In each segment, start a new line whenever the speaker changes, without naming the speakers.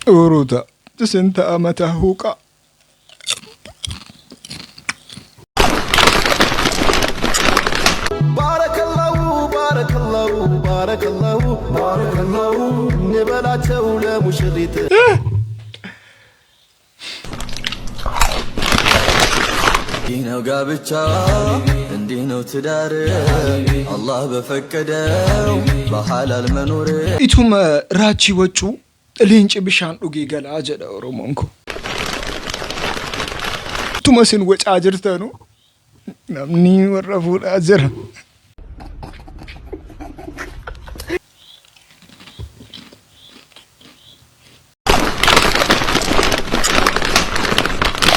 ورودة سنت أمته هوكا
بارك الله بارك الله بارك الله بارك الله نبلاته ولا مشريت دينو قابتشا دينو تدار الله بفكده بحلال منور
إتهم راتشي وجو لينش بشان أوجي قال أجد أورومونكو توماسين وجه أجرتانو نمني ورفول أجر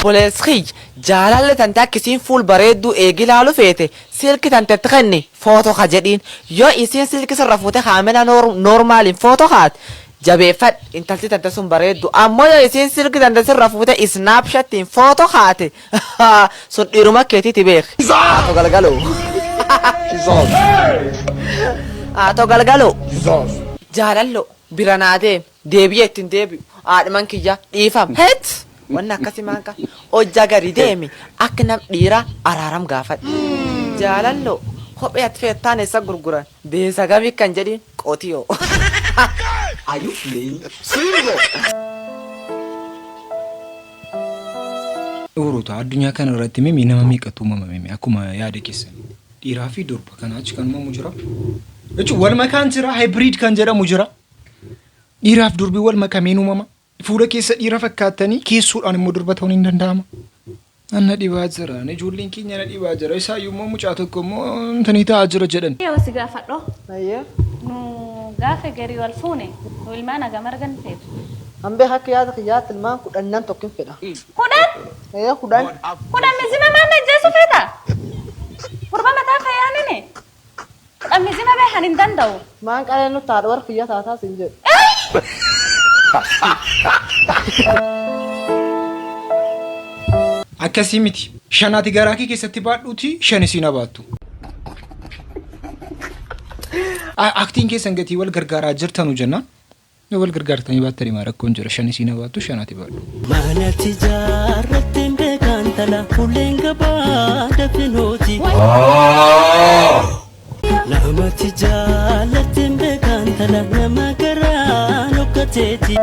بوليسخي جالال تنتا كسين فول بريدو ايجي لالو فيتي سلك تنتا تغني فوتو خجدين يو اسين سلك سرفوتي خامنا نورمال فوتو خات جابي فات انتلتي تنتا سن بريدو اما يو اسين سلك تنتا سرفوتي سناب شاتين فوتو خاتي سن إيروما كيتي تبيخ آتو غلغلو آتو غلغلو جالالو برانادي ديبيتين ديبي آدمان كيجا إيفام هت وانا كسي مانكا او جاغري ديمي اكنم ديرا ارارم غافت جالالو خوب يتفتان اسا غرغران بيسا غامي كانجدين قوتيو ايو لي سيرو
ورودة الدنيا كان راتمي مينما ميقتو مامي اكوما يادكيس ديرافي دورب كاناچ كان مجرا اچ ول مكان جرا هايبريد كان جرا مجرا ديراف دوربي ول مكامينو ماما فورا كيس ديرا فكاتني كيسو ان مدربتون اندنداما انا ديباجرا نجولين كينيا ديباجرا يسايو مو مچاتو مو انتنيتا اجر جدن
يا وسغا فدو
اييه
نو غاف غري والفوني والمانا غمرغن فيت
امبي حق يا خيات المان كدنن توكن فدا
كدن
اييه كدن
كدن مزيما ما نجسو فيتا قربا متا خيانني كدن مزيما به حنين دندو
ما قالنو تادور خيات تاتا سنجه
akkasimitti shanaati garaakii keessatti baadhuuti shanisiina baattu aktiin keessan gatii wal gargaaraa jirtanu jennaan wal gargaartanii baattanii maa rakkoon jira shanisiina baattu shanaati baadhu
manatti jaarratteen beekantala kulleen gabaa dafinooti namatti jaallatteen beekantala nama garaa nokkateeti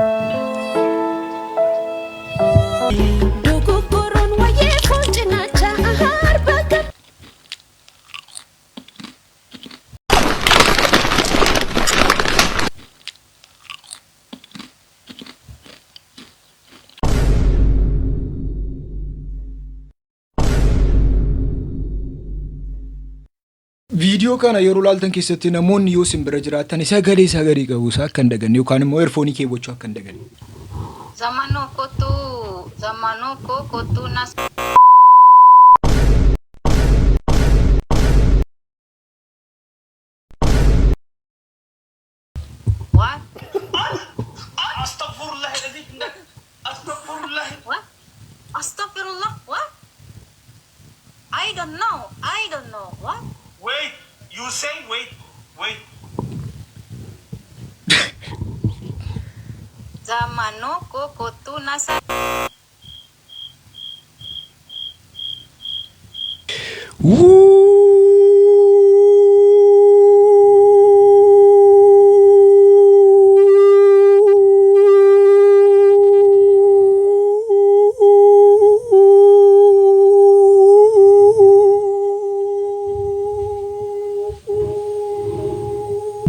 ቪዲዮ ካና የሩላልተን ኬሰቲ ነሞን ዮስን በረጅራተን ሰገሌ ቀውሳ ከንደገን ዩካን ሞ ኤርፎኒ ኬቦቹ ከንደገን
zamano kotu nas what astaghfirullah alazim astaghfirullah what astaghfirullah what I don't know what
wait you say wait
zamano kotu nas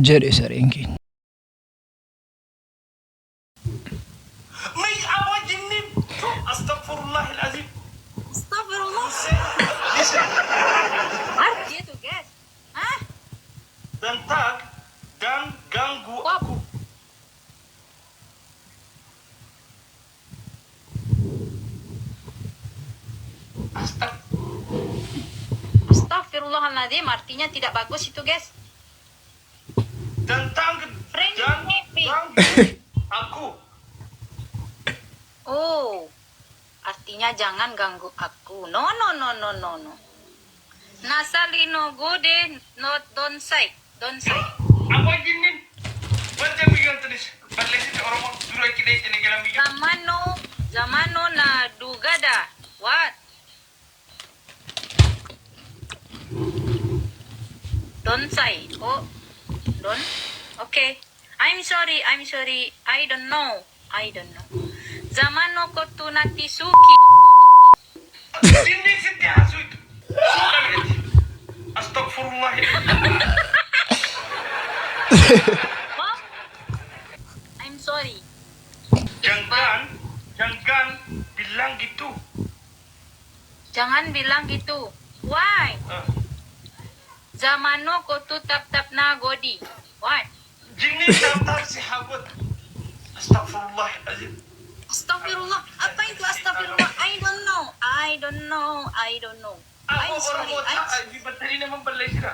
جري سرينكي
مي أواجنين أستغفر الله العظيم
استغفر الله
listen
what did you get
dan tak ganggu aku
Astagfirullahaladzim artinya tidak bagus itu guys
dan aku
oh artinya jangan ganggu aku no nasalino gode not don't say
apa jinin baca bilang tulis balik orang dulu kita ini
Zamano na dugada. What? Don't say. Oh, don't. Okay. I'm sorry. I don't know. Zamano ko tunati suki.
Sindi sindi asuit. Astagfirullah.
Oh? I'm sorry.
Jangan bilang gitu.
Jangan bilang gitu. Why? Zamano ko tu tap na godi. What?
Jini tap si habot. Astagfirullahaladzim.
Astagfirullah. Apa itu astagfirullah? I don't know. I'm sorry.
Di bateri naman balay sila.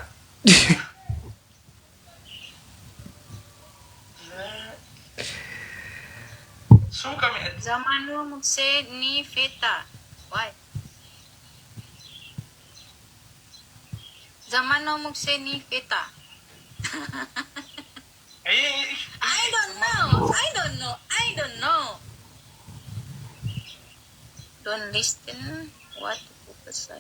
Suka mi.
Zamano mugse ni feta. What? Zamano mugse ni feta. I don't know. Don't listen what people say.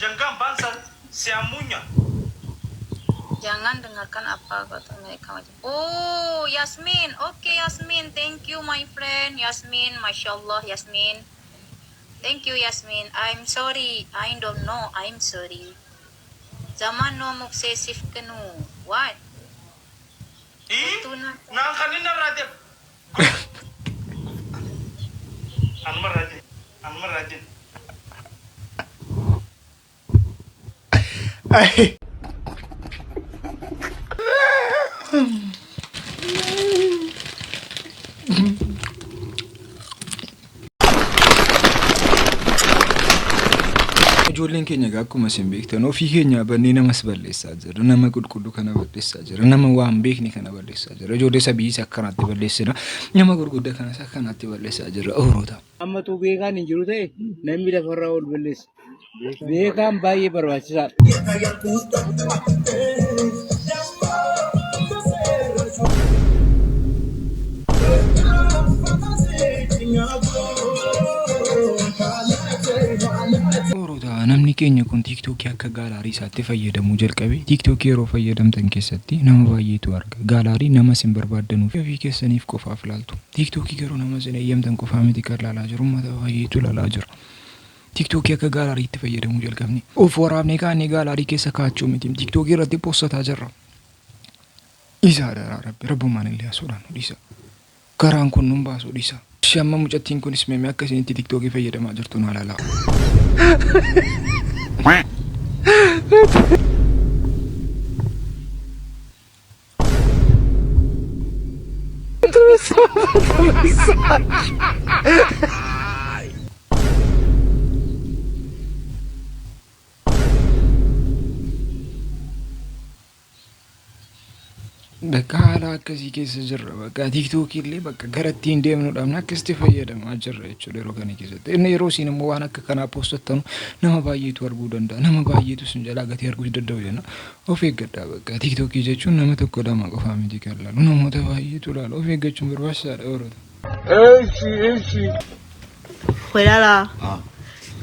Jangan bangsa siamunya.
Jangan dengarkan apa kata mereka. Oh, Yasmin. Okay, Yasmin. Thank you, my friend. Yasmin, mashallah, Yasmin. Thank you, Yasmin. I'm sorry. I don't know. I'm sorry. Zaman no obsessive kanu. What?
Kanina radib. Anmar rajin.
Ijoolleen keenya akkuma isin beektan ofii keenya bannee namas balleessaa jirra. Nama qulqulluu kana balleessaa jirra. Nama waan beekne kana balleessaa jirra. Ijoollee sabiis akkanaatti balleessina. Nama gurguddaa kanas akkanaatti balleessaa jirra. Oroota.
Amma tu beekaan hin jiru ta'e namni lafarraa ol balleessa. Beekaan baay'ee barbaachisaadha.
Namni keenya kun TikTok akka gaalaarii isaatti fayyadamuu jalqabe. TikTok yeroo fayyadamtan keessatti nama baay'eetu arga. Gaalaarii nama sin barbaaddanuuf ofii keessaniif qofaaf laaltu. TikTok garuu nama sin eeyyamtan qofaa miti kan laalaa jiru. Uummata baay'eetu laalaa jira. TikTok akka gaalaariitti fayyadamuu jalqabne. Of waraabnee kaanee gaalaarii keessa kaachuu miti. TikTok irratti postataa jirra. Isaa daraa rabbumaan illee asuudhaan dhiisa. Garaan kun nun baasuu dhiisa. Shamma mucattiin kunis meemee akka isinitti TikTok fayyadamaa jirtu naa laalaa. Bakka haala akkasii keessa jirra. Bakka TikTok illee bakka garatti hin deemnuudhaan akkasitti fayyadamaa jirra jechuudha yeroo kana keessatti. Inni yeroo isin immoo waan akka kanaa postattanu nama baay'eetu arguu danda'a. Nama baay'eetu sin jalaa gatii arguu danda'u jenna. Of eeggadhaa bakka TikTok jechuun nama tokko lama qofaa miti kan laalu. Namoota baay'eetu laalu. Of eeggachuun barbaachisaadha yeroo.
Fuera.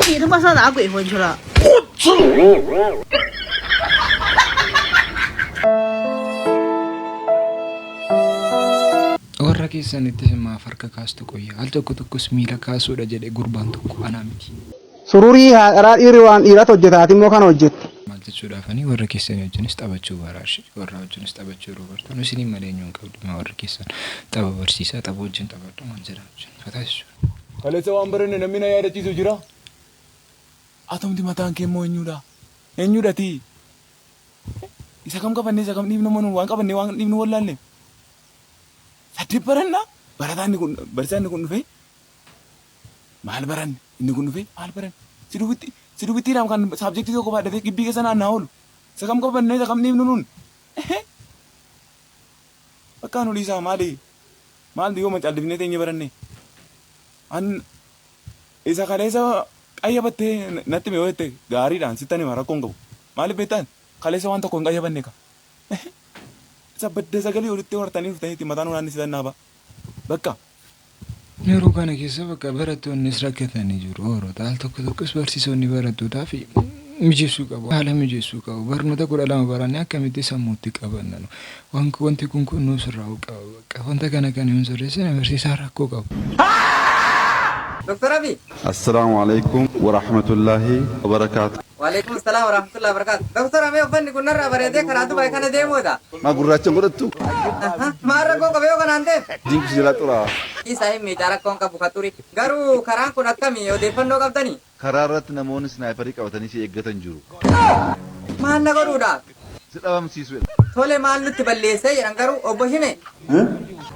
¿Y tú pasas a agua y fue chula?
Warra keessanitti maaf harka kaastu qoyya. Al tokkos miila kaasuudha jedhe gurbaan tokko anaa miti.
Sururii haadharaa dhiirri waan dhiiratu hojjetaati immoo kan hojjetu.
Maal jechuudhaafanii warra keessanii wajjinis taphachuu baraarshi. Warra wajjinis taphachuu yeroo bartan isin malee eenyuun qabdu warra keessan tapha barsiisaa tapha wajjin taphadhu maal jedhan fataasisu.
Kaleessa waan barannee namni na yaadachiisu jira. Atomti mataan kee immoo eenyudha? Eenyudhati? Isa kam qabannee isa kam dhiibnu manuu waan qabannee waan dhiibnu wallaalle. Sadii baranna barataan kun barsiisaan kun dhufe maal baranne inni kun dhufe maal baranne si dubitti raam kan saabjektii tokko baadhatee gibbii keessa naannaa oolu isa kam qabannee isa kam dhiibnu nuun bakka nu dhiisaa maali yoo macaalifnee teenye baranne an isa kaleessa qayyabattee natti mee hojjette gaariidhaan sittani rakkoon qabu maaliif beektaan kaleessa waan tokko hin qayyabanne ka badda sagalee walitti hortanii dhuftaniitti mataan waraanni sitan ba. Bakka.
Yeroo kana keessa bakka barattoonnis rakkatanii jiru. Hoorota al tokkos barsiisonni barattootaa fi mijeessuu qabu. Haala mijeessuu qabu. Barnoota 12 baranne akkamitti sammuutti qabanna. Wanti kun nuus irraa qabu. Bakka wanta kana kan hin sirreessine barsiisaa rakkoo qabu.
Dr. Abi.
Assalamu alaikum wa rahmatullahi wa barakatuh.
Waalaikum assalam wa rahmatullahi wa barakatuh. Dr. Abi uffanni kun narraa bareedee karaatu baay'ee kana deemuudha.
Ma gurraacha godhattu?
Maarra koo qabee kanaan deem.
Dinqi jala xuraa.
Isa hin miidhaa rakkoon qabu katuri. Garuu karaan kun akkamii odeeffannoo qabdanii?
Karaa irratti namoonni snaayiparii qabatanii si eeggatan jiru.
Maal na godhuudha?
Si dhabamsiisudha.
Tole maal nutti balleessee jedhan garuu obbo Shime.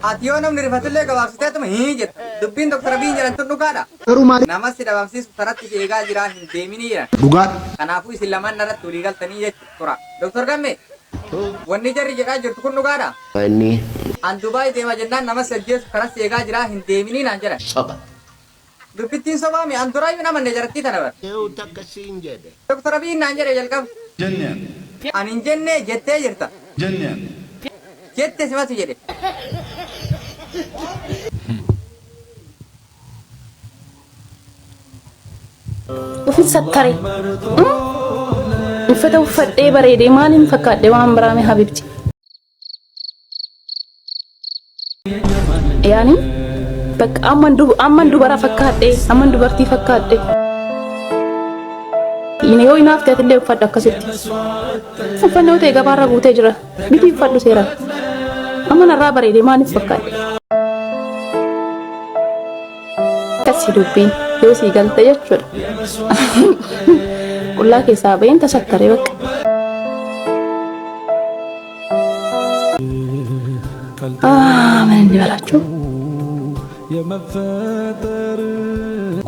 Ati yoo namni rifatullee gabaabsiteetuma hii jedha. Dubbiin Dr. Abiy jedhan tun dhugaadha.
Garuu maali?
Nama si dhabamsiisu taratti si eegaa jira hin deeminii jedhan.
Dhugaadha.
Kanaafuu isin lamaan narratti walii galtanii jechuudha. Dr. Gamme. Wanni jarri jedhaa jirtu kun dhugaadha.
Wanni.
An Dubaay deema jennaan nama si ajjeesu karaa si eegaa jira hin deeminii naan jedhan.
Soba.
Dubbittiin sobaa mi an duraayyuu nama ne jarattii tana bar.
Yoo takkasiin jedhe.
Dr. Abiy naan jedhe jalqaba.
Jennaan.
An hin jenne jettee jirta.
Jennaan.
Jette simatu jedhe.
Ufit sattare. Uffata uffadhee bareedee maaliin fakkaadhe waan biraame habibti. Yaani bakka amman dubara fakkaadhe amman dubartii fakkaadhe. Inni yoo inaaf ta'e uffadha akkasitti. Uffannoo ta'e gabaarra guutee jira. Miti uffadhu seera. Amma narraa bareedee maaliif fakkaadhe. Kasi dubbiin yoo sii galte jechuudha. Qullaa keessaa baheen tasattaree bakka. Mana inni balaachuu.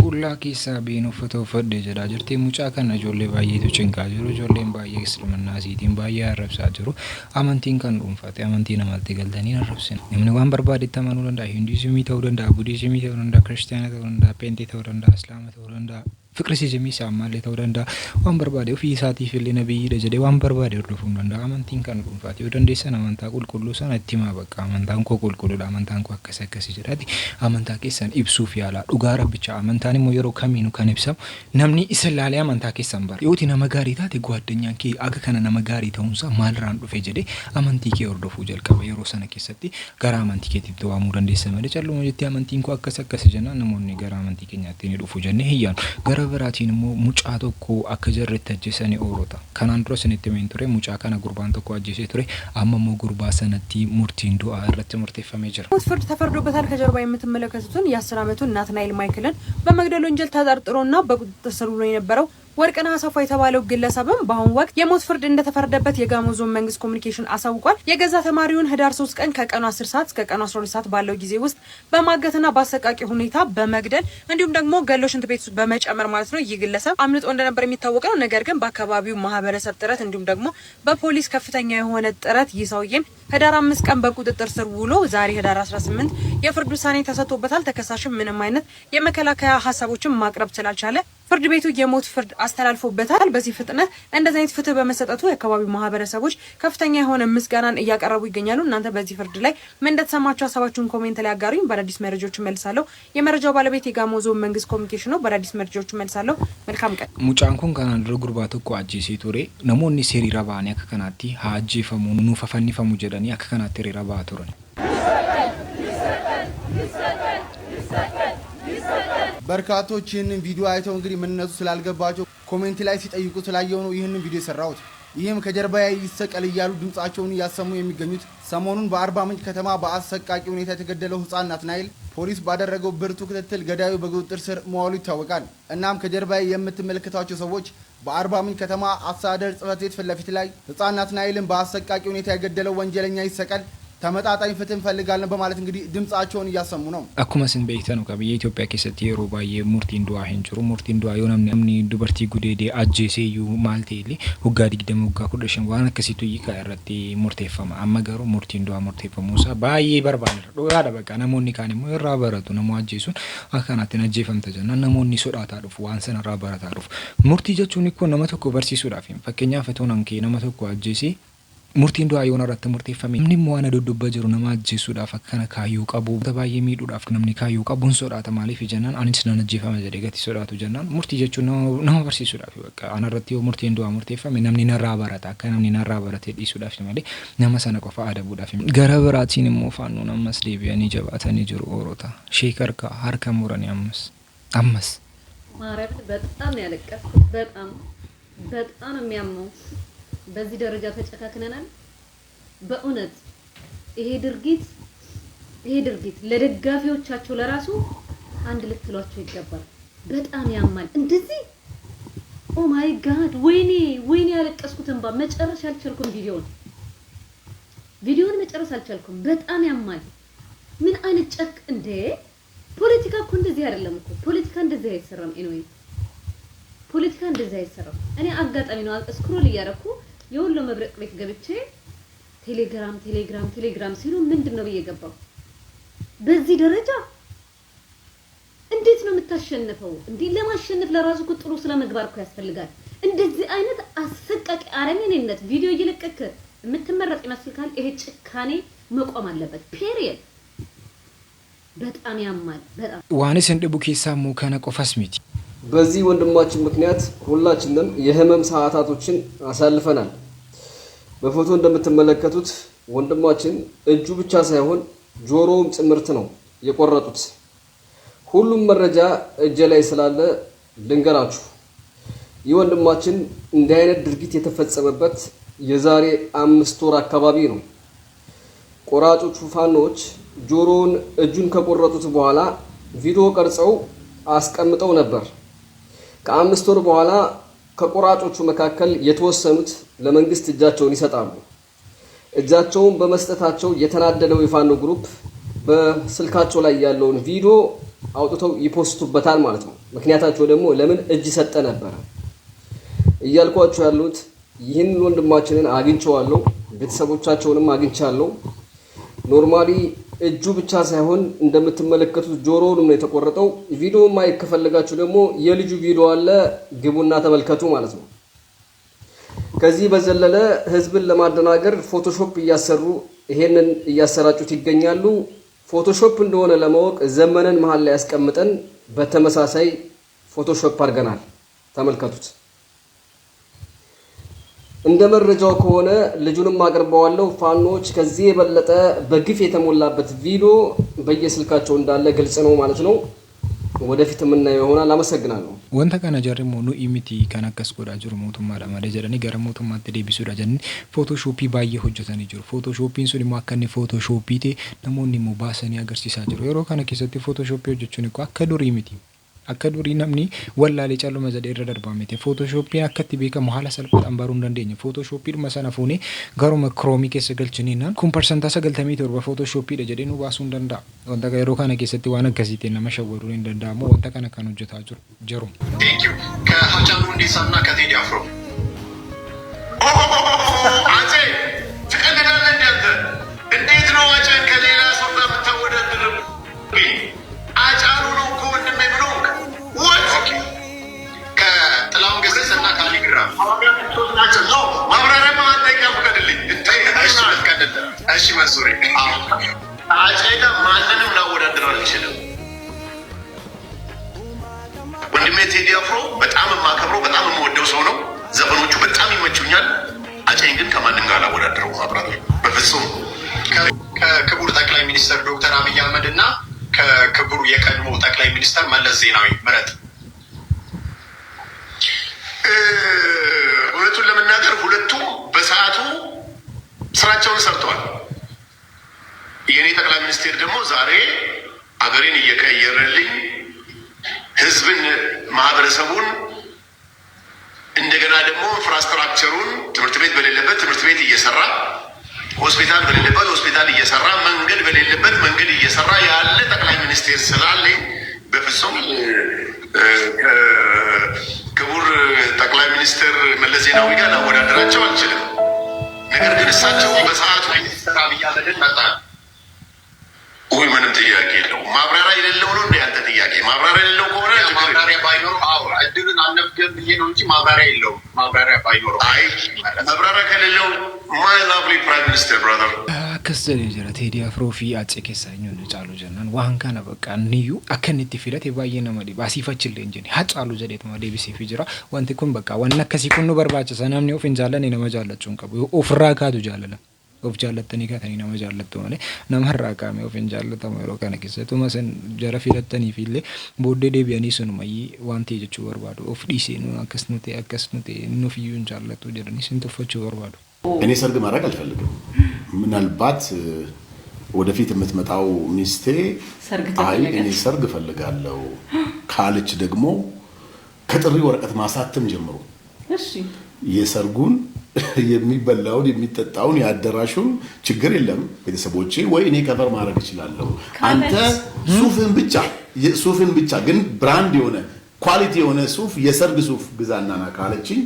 Qullaa keessaa baheen uffata uffadhee jedhaa jirti. Mucaa kana ijoollee baay'eetu cinqaa jiru. Ijoolleen baay'ee islaamannaa siitiin baay'ee arrabsaa jiru. Amantiin kan dhuunfate amantii namatti galtanii arrabsina. Namni waan barbaadetti amanuu danda'a. Hinduizimii ta'uu danda'a, Budiizimii ta'uu danda'a, Kiristaanaa ta'uu danda'a, Peentii ta'uu danda'a, Islaama ta'uu danda'a. Fiqrisizimii saammallee ta'uu danda'a. Waan barbaade ofii isaatiif illee nabiyyiidha jedhee waan barbaade hordofuu danda'a. Amantiin kan dhuunfaati. Yoo dandeessan amantaa qulqulluu sana itti himaa bakka. Amantaan koo qulqulluudha. Amantaan koo akkasii jedhaati. Amantaa keessan ibsuuf yaalaa. Dhugaa rabbicha amantaan immoo yeroo kamiinuu kan ibsamu namni isa ilaalee amantaa keessan bara. Yooti nama gaarii taate gwaaddanyaa kee akka kana nama gaarii ta'uunsaa maalirraan dhufe jedhee amantii kee hordofuu jalqaba. Yeroo sana keessatti gara amantii keetiitti waamuu dandeessan malee calluma jettee amantiin koo akkasii jennaan namoonni gara amantii keenyaatti ni dhufu jennee hiyyaanu. Gara biraatiin immoo mucaa tokko akka jarretti ajjeesanii oolota. Kanaan dura sinitti himeen ture mucaa kana gurbaan tokko ajjeesee ture. Amma immoo gurbaa sanatti murtiin du'aa irratti murteeffamee jira.
ፍርድ ተፈርዶበታል። ከጀርባ የምትመለከቱትን የ10 ዓመቱን ናትናኤል ማይክልን በመግደል ወንጀል ተጠርጥሮና በቁጥጥር ስር ውሎ የነበረው ወርቅነህ አሰፋ የተባለው ግለሰብም በአሁኑ ወቅት የሞት ፍርድ እንደተፈረደበት የጋሞ ዞን መንግስት ኮሙኒኬሽን አሳውቋል። የገዛ ተማሪውን ህዳር 3 ቀን ከቀኑ 10 ሰዓት እስከ ቀኑ 12 ሰዓት ባለው ጊዜ ውስጥ በማገትና በአሰቃቂ ሁኔታ በመግደል እንዲሁም ደግሞ ገሎ ሽንት ቤት ውስጥ በመጨመር ማለት ነው ይህ ግለሰብ አምልጦ እንደነበር የሚታወቅ ነው። ነገር ግን በአካባቢው ማህበረሰብ ጥረት እንዲሁም ደግሞ በፖሊስ ከፍተኛ የሆነ ጥረት ይህ ሰውዬም ህዳር 5 ቀን በቁጥጥር ስር ውሎ ዛሬ ህዳር 18 የፍርድ ውሳኔ ተሰጥቶበታል። ተከሳሽም ምንም አይነት የመከላከያ ሐሳቦችን ማቅረብ ስላልቻለ ፍርድ ቤቱ የሞት ፍርድ አስተላልፎበታል። በዚህ ፍጥነት እንደዚህ አይነት ፍትህ በመሰጠቱ የአካባቢው ማህበረሰቦች ከፍተኛ የሆነ ምስጋናን እያቀረቡ ይገኛሉ። እናንተ በዚህ ፍርድ ላይ ምን እንደተሰማችሁ ሐሳባችሁን ኮሜንት ላይ አጋሩኝ። በአዳዲስ መረጃዎች መልሳለሁ። የመረጃው ባለቤት የጋሞ ዞን መንግስት ኮሙኒኬሽን ነው። በአዳዲስ መረጃዎች መልሳለሁ። መልካም ቀን።
ሙጫን ኩን ካናን ድሮ ጉርባ tokko ajjeesee ture namoonni hiriira ba'anii akka kanaatti haa ajjeefamu nuuf fannifamu jedhanii akka kanaatti hiriira ba'aa turan.
በርካቶች ይህንን ቪዲዮ አይተው እንግዲህ ምንነቱ ስላልገባቸው ኮሜንት ላይ ሲጠይቁ ስላየው ነው ይህንን ቪዲዮ የሰራሁት። ይህም ከጀርባ ይሰቀል እያሉ ድምጻቸውን እያሰሙ የሚገኙት ሰሞኑን በአርባ ምንጭ ከተማ በአሰቃቂ ሁኔታ የተገደለው ህፃን ናትናኤል ፖሊስ ባደረገው ብርቱ ክትትል ገዳዩ በቁጥጥር ስር መዋሉ ይታወቃል። እናም ከጀርባ የምትመለከቷቸው ሰዎች በአርባ ምንጭ ከተማ አስተዳደር ጽሕፈት ቤት ፊት ለፊት ላይ ህፃን ናትናኤልን በአሰቃቂ ሁኔታ የገደለው ወንጀለኛ ይሰቀል ተመጣጣኝ ፍትህ እንፈልጋለን በማለት እንግዲህ ድምጻቸውን እያሰሙ ነው።
akkuma sin beektan qabiyya Itoophiyaa keessatti yeroo baay'ee murtiin du'aa hin jiru. Murtiin du'aa yoo namni dubartii gudeedee ajjeesee iyyuu maal ta'ellee waggaa 20 waggaa 15 waan akkasiitu hiika irratti murteeffama. Amma garuu murtiin du'aa murteeffamuusaa baay'ee barbaadna. Dhugaadha bakka namoonni kaan immoo irraa baratu namoo ajjeesuun akkanatti ajjeefamta jennaan namoonni sodaataa dhufu waan sana irraa barataa dhufu. Murtii jechuun ikkoo nama tokko barsiisuudhaaf fakkeenyaaf toon hankee nama tokko ajjeesee murtiin du'aa yoon irratti murteeffame namni immoo waan duddubbaa jiru nama ajjeesuudhaaf akkana kaayyuu qabu baay'ee miidhuudhaaf namni kaayyuu qabuun sodaata maaliif jennaan anis nan ajjeefama jedhee gati sodaatu jennaan murtii jechuun nama barsiisuudhaaf bakka anarratti yoo murtiin du'aa murteeffame namni narraa barata akka namni narraa baratee dhiisuudhaaf malee nama sana qofa adabuudhaaf gara biraatiin immoo faannoon ammas deebi'anii jabaatanii jiru oorota sheek harka muranii ammas
ማረብ በጣም ያለቀስኩት በጣም የሚያመው በዚህ ደረጃ ተጨካክነናል በእውነት ይሄ ድርጊት ለደጋፊዎቻቸው ለራሱ አንድ ልትሏቸው ይገባል በጣም ያማል እንደዚህ ኦ ማይ ጋድ ወይኔ ያለቀስኩት እንባ መጨረሻ አልቻልኩም ቪዲዮውን መጨረስ አልቻልኩም በጣም ያማል ምን አይነት ጨክ እንደ ፖለቲካ እኮ እንደዚህ አይደለም እኮ ፖለቲካ እንደዚህ አይሰራም ኤኒዌይ ፖለቲካ እንደዚህ አይሰራም እኔ አጋጣሚ ነው ስክሮል እያደረኩ የወሎ መብረቅ ቤት ገብቼ ቴሌግራም ሲሉ ምንድነው በየገባው በዚህ ደረጃ እንዴት ነው የምታሸንፈው እንዴ ለማሸነፍ ለራሱ እኮ ጥሩ ስለመግባር እኮ ያስፈልጋል እንደዚህ አይነት አሰቃቂ አረመኔነት ቪዲዮ እየለቀቀ የምትመረጥ ይመስልካል ይሄ ጭካኔ መቆም አለበት ፔሪየድ በጣም ያማል በጣም
ዋንስ እንደ ቡኬሳሙ ከነ ቆፋስሚቲ
በዚህ ወንድማችን ምክንያት ሁላችንም የህመም ሰዓታቶችን አሳልፈናል በፎቶ እንደምትመለከቱት ወንድማችን እጁ ብቻ ሳይሆን ጆሮውም ጭምርት ነው የቆረጡት ሁሉም መረጃ እጄ ላይ ስላለ ልንገራችሁ ይህ ወንድማችን እንዲህ አይነት ድርጊት የተፈጸመበት የዛሬ 5 ወር አካባቢ ነው ቆራጮቹ ፋኖች ጆሮውን እጁን ከቆረጡት በኋላ ቪዲዮ ቀርጸው አስቀምጠው ነበር ከ5 ወር በኋላ ከቆራጮቹ መካከል የተወሰኑት ለመንግስት እጃቸውን ይሰጣሉ እጃቸውን በመስጠታቸው የተናደደው የፋኖ ግሩፕ በስልካቸው ላይ ያለውን ቪዲዮ አውጥተው ይፖስቱበታል ማለት ነው ምክንያታቸው ደግሞ ለምን እጅ ሰጠ ነበር እያልኳቸው ያሉት ይህን ወንድማችንን አግኝቼዋለሁ ቤተሰቦቻቸውንም አግኝቻለሁ ኖርማሊ እጁ ብቻ ሳይሆን እንደምትመለከቱት ጆሮውንም ነው የተቆረጠው ቪዲዮ ማየት ከፈለጋችሁ ደግሞ የልጁ ቪዲዮ አለ ግቡና ተመልከቱ ማለት ነው ከዚህ በዘለለ ህዝብን ለማደናገር ፎቶሾፕ እያሰሩ ይሄንን እያሰራጩት ይገኛሉ ፎቶሾፕ እንደሆነ ለማወቅ ዘመነን መሃል ላይ ያስቀምጠን በተመሳሳይ ፎቶሾፕ አድርገናል ተመልከቱት እንደ መረጃው ከሆነ ልጁንም አቀርበዋለሁ ፋኖች ከዚህ የበለጠ በግፍ የተሞላበት ቪዲዮ በየስልካቸው እንዳለ ግልጽ ነው ማለት ነው ወደፊት ምን ይሆናል አመሰግናለሁ
ወንተ ከነ ጀርሞ ኑ ኢሚቲ ከነከስ ጎዳ ጅሩ ሞቱማ ለማደ ጀረኒ ገረሞቱማ ተደቢሱ ዳጀን ፎቶሾፒ ባየ ሆጀተኒ ጅሩ ፎቶሾፒን ሱኒ ማከኒ ፎቶሾፒቴ ነሞኒ ሙባሰኒ አገርሲሳ ጅሩ የሮ ከነ ከሰቲ ፎቶሾፒ ሆጀቹን እኮ አከዱር ኢሚቲ አከዱሪ ነምኒ ወላሌ ጫሉ መዘደ ይረደርባሜቴ ፎቶሾፒ አከቲ ቤከ መሐላ ሰልፈት አንባሩ እንደንደኝ ፎቶሾፒ መሰነፉኒ ገሩመ ክሮሚ ከሰ ገልችኒና ኩን ፐርሰንታ ሰገልተሚ ተር በፎቶሾፒ ደጀደኑ ባሱ እንደንዳ ወንተ ጋይሮ ካነ ከሰቲ ዋና ከሲቴና መሸወሩ እንደንዳሞ ወንተ ካነ ካኑ ጀታ ጀሩ
ቴንኪው ከሀጫሉ እንዲሳና ከቴዲ አፍሮ አጼ ትቀልዳለህ እንዴ እንዴት ነው አጼ ከሌላ ሰው ጋር ተወዳደር አጫሉ ነው እኮ ወንድሜ ብሎ ወጥቂ ከጥላውን ገሰሰና ካሊግራፍ ማብራሪያ ማጠቂያ ፈቀድልኝ እሺ መንሱሬ አጼ ጋር ማንንም ላወዳድረው አልችልም ወንድሜ ቴዲ አፍሮ በጣም የማከብረው በጣም የምወደው ሰው ነው ዘፈኖቹ በጣም ይመቹኛል አጼን ግን ከማንም ጋር ላወዳድረው ማብራሪያ በፍጹም ከክቡር ጠቅላይ ሚኒስትር ዶክተር አብይ አህመድ እና ከክቡር የቀድሞ ጠቅላይ ሚኒስትር መለስ ዜናዊ ምረጥ እውነቱን ለመናገር ሁለቱም በሰዓቱ ስራቸውን ሰርተዋል የኔ ጠቅላይ ሚኒስትር ደግሞ ዛሬ አገሬን እየቀየረልኝ ህዝብን ማህበረሰቡን እንደገና ደግሞ ኢንፍራስትራክቸሩን ትምህርት ቤት በሌለበት ትምህርት ቤት እየሰራ ሆስፒታል በሌለበት ሆስፒታል እየሰራ መንገድ በሌለበት መንገድ እየሰራ ያለ ጠቅላይ ሚኒስትር ስላለኝ በፍጹም ክቡር ጠቅላይ ሚኒስትር መለስ ዜናዊ ጋር ላወዳደራቸው አልችልም ነገር ግን እሳቸው በሰዓቱ ሚኒስትር አብይ አህመድን መጣ ወይ ምንም ጥያቄ የለውም ማብራሪያ የሌለው ነው እንደ ያንተ ጥያቄ ማብራሪያ የሌለው ከሆነ ማብራሪያ ባይኖር እድሉን አልነፍገም ብዬ ነው እንጂ ማብራሪያ የለውም። ማብራሪያ ባይኖር ማብራሪያ ከሌለው ማይ ላቭሊ ፕራይም ሚኒስተር ብራዘር
ከሰለ ጀራ ቴዲ አፍሮ ፊ አጼ ከሳኙ ነጫሉ ጀናን ዋንካና በቃ ንዩ አከንቲ ፊለት የባየነ ማዲ ባሲፈችል እንጂ ሀጫሉ ዘዴት ማዲ ቢሲፊ ጅራ ወንት ኩን በቃ ወና ከሲኩኑ በርባቸ ሰናም ነው ፍንጃለን ነመጃለቹን ቀቡ ኦፍራ ካዱ ጃለለ ኦፍ ጃለተኒ ካተኒ ነመጃለቱ ማለት ነመራቃ ነው ፍንጃለተ ማሮ ከነከሰቱ መሰን ጀራ ፊለተኒ ፊለ ቦዴ ዴቢያኒ ሱኑ ማይ ዋንቴ ጀቹ በርባዱ ኦፍ ዲሲ ነው አከስኑቴ ነው ፊዩን ጃለቱ ጀረኒ ስንተፈቹ በርባዱ
እኔ ሰርግ ማድረግ አልፈልግም። ምናልባት ወደፊት የምትመጣው ሚስቴ አይ እኔ ሰርግ ፈልጋለሁ ካለች ደግሞ ከጥሪ ወረቀት ማሳተም ጀምሮ እሺ የሰርጉን የሚበላውን የሚጠጣውን ያደራሹን ችግር የለም ቤተሰቦቼ ወይ እኔ ከቨር ማድረግ እችላለሁ። አንተ ሱፍን ብቻ ግን ብራንድ የሆነ ኳሊቲ የሆነ ሱፍ የሰርግ ሱፍ ግዛና ና ካለችኝ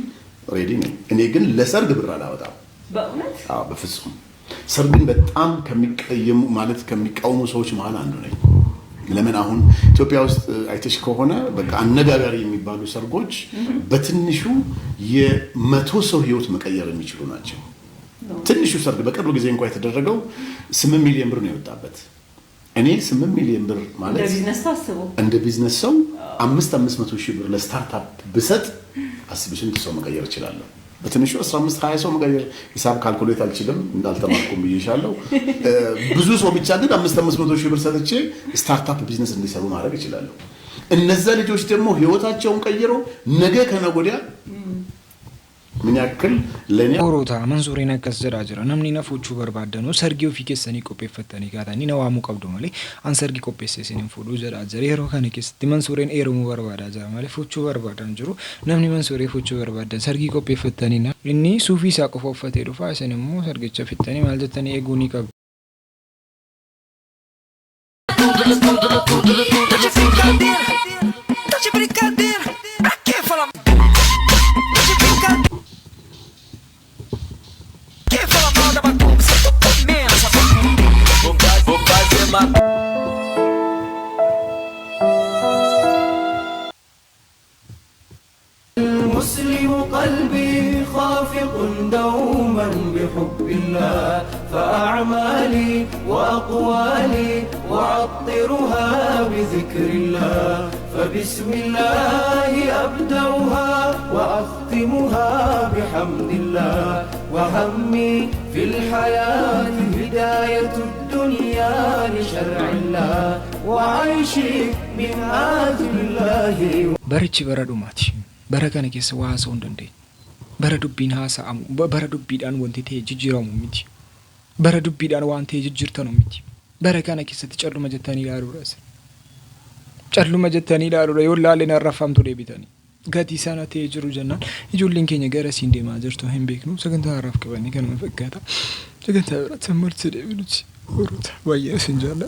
ሬዲ ነኝ። እኔ ግን ለሰርግ ብር አላወጣም በእውነት በፍጹም። ሰርግን በጣም ከሚቃወሙ ሰዎች መሃል አንዱ ነኝ። ለምን አሁን ኢትዮጵያ ውስጥ አይተሽ ከሆነ በቃ አነጋጋሪ የሚባሉ ሰርጎች በትንሹ የ100 ሰው ህይወት መቀየር የሚችሉ ናቸው። ትንሹ ሰርግ በቅርብ ጊዜ እንኳን የተደረገው 8 ሚሊዮን ብር ነው የወጣበት። እኔ 8 ሚሊዮን ብር ማለት እንደ ቢዝነስ ሰው 500 ሺህ ብር ለስታርታፕ ብሰጥ አስብሽን ሰው መቀየር ይችላል። በትንሹ 15-20 ሰው መቀየር ሂሳብ ካልኩሌት አልችልም እንዳልተማርኩም ብዬሻለሁ። ብዙ ሰው ብቻ ግን 500 ሺህ ብር ሰጥቼ ስታርታፕ ቢዝነስ እንዲሰሩ ማድረግ ይችላል። እነዛ ልጆች ደግሞ ህይወታቸውን ቀይረው ነገ ከነገ ወዲያ ምን ያክል ለኔ
ኦሮታ መንሱሪና ከዘራጀራ ነምኒ ነፎቹ በርባደኑ ሰርጊው ፊከሰኒ ቆጴፈተኒ ጋታኒ ነዋሙ ቀብዶ ማለ አንሰርጊ ቆጴሰሲን ፎዶ ዘራጀራ የሮ ከነከስ መንሱሪን ኤሮሙ በርባዳ ዘራ ማለ ፎቹ በርባዳን ጅሩ ነምኒ መንሱሪ ፎቹ በርባዳ ሰርጊ ቆጴፈተኒና እኒ ሱፊ ሳቆፈፈተ ሄዶ ፋሰንሙ ሰርገቸ ፍተኒ ማለተኒ ኤጉኒ ቀብ
المسلم قلبي خافق دوما بحب الله فأعمالي وأقوالي وعطرها بذكر الله فبسم الله أبدأها وأختمها بحمد الله وهمي في الحياة هداية الدنيا لشرع الله وعيشي من آثم الله
بريتشي بردو ماتي بركانه كيس واسو እንደንዴ በረዱቢን ሐሳሙ በረዱቢዳን ወንቴ ጅጅራሙ ሚቲ በረዱቢዳን ዋንቴ ጅጅርተ ነው ሚቲ በረካነ ኪስ ተጨሉ መጀተኒ ዳሩ ራስ ጨሉ መጀተኒ ዳሩ ይወላልን አረፋምቶ ደቢተኒ ጋቲ ሰናቴ ጅሩ ጀና ይጁልን ከኛ ገረሲ እንደ ማዘርቶ ሄምቤክ ነው ሰገንታ አራፍ ከበኒ ከነ መፈጋታ ሰገንታ ራት ትምህርት ደብሉት ወሩታ ባየስ እንጀላ